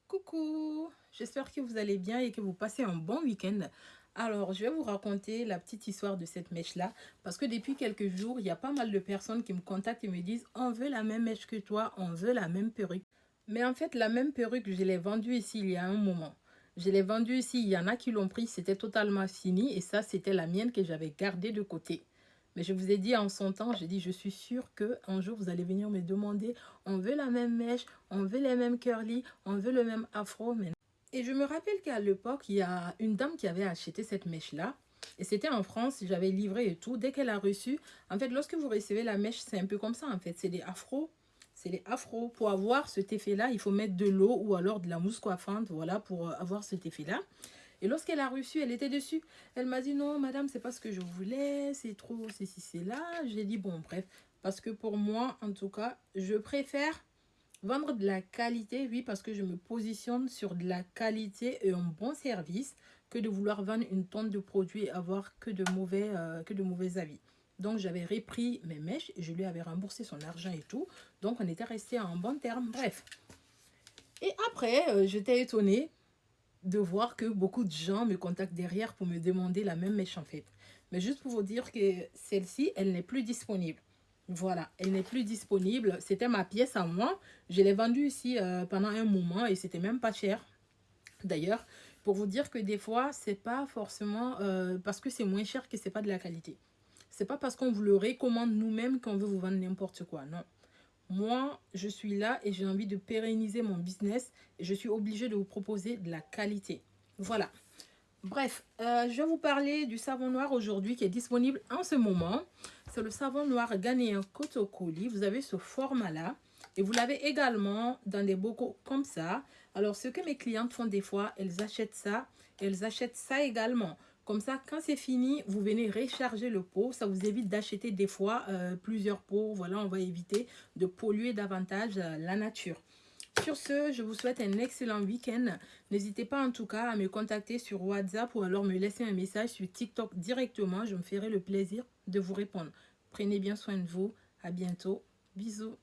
Coucou, j'espère que vous allez bien et que vous passez un bon week-end. Alors, je vais vous raconter la petite histoire de cette mèche-là parce que depuis quelques jours, il y a pas mal de personnes qui me contactent et me disent on veut la même mèche que toi, on veut la même perruque. Mais en fait, la même perruque, je l'ai vendue ici il y a un moment. Je l'ai vendue ici, il y en a qui l'ont pris, c'était totalement fini et ça, c'était la mienne que j'avais gardée de côté. Mais je vous ai dit en son temps, j'ai dit, je suis sûre qu'un jour, vous allez venir me demander, on veut la même mèche, on veut les mêmes curly, on veut le même afro. Et je me rappelle qu'à l'époque, il y a une dame qui avait acheté cette mèche-là. Et c'était en France, j'avais livré et tout. Dès qu'elle a reçu, en fait, lorsque vous recevez la mèche, c'est un peu comme ça, en fait. C'est des afros. C'est des afros. Pour avoir cet effet-là, il faut mettre de l'eau ou alors de la mousse coiffante, voilà, pour avoir cet effet-là. Et lorsqu'elle a reçu, elle était dessus. Elle m'a dit non, madame, c'est pas ce que je voulais, c'est trop, c'est ci, c'est là. J'ai dit bon, bref. Parce que pour moi, en tout cas, je préfère vendre de la qualité, oui, parce que je me positionne sur de la qualité et un bon service que de vouloir vendre une tonne de produits et avoir que de mauvais avis. Donc, j'avais repris mes mèches et je lui avais remboursé son argent et tout. Donc, on était resté en bon terme. Bref. Et après, j'étais étonnée de voir que beaucoup de gens me contactent derrière pour me demander la même mèche en fait. Mais juste pour vous dire que celle-ci, elle n'est plus disponible. Voilà, elle n'est plus disponible. C'était ma pièce à moi. Je l'ai vendue ici pendant un moment et c'était même pas cher. D'ailleurs, pour vous dire que des fois, c'est pas forcément parce que c'est moins cher que c'est pas de la qualité. C'est pas parce qu'on vous le recommande nous-mêmes qu'on veut vous vendre n'importe quoi. Non. Moi, je suis là et j'ai envie de pérenniser mon business et je suis obligée de vous proposer de la qualité. Voilà. Bref, je vais vous parler du savon noir aujourd'hui qui est disponible en ce moment. C'est le savon noir ghanéen Kotokoli. Vous avez ce format-là et vous l'avez également dans des bocaux comme ça. Alors, ce que mes clientes font des fois, elles achètent ça également. Comme ça, quand c'est fini, vous venez recharger le pot. Ça vous évite d'acheter des fois plusieurs pots. Voilà, on va éviter de polluer davantage la nature. Sur ce, je vous souhaite un excellent week-end. N'hésitez pas en tout cas à me contacter sur WhatsApp ou alors me laisser un message sur TikTok directement. Je me ferai le plaisir de vous répondre. Prenez bien soin de vous. À bientôt. Bisous.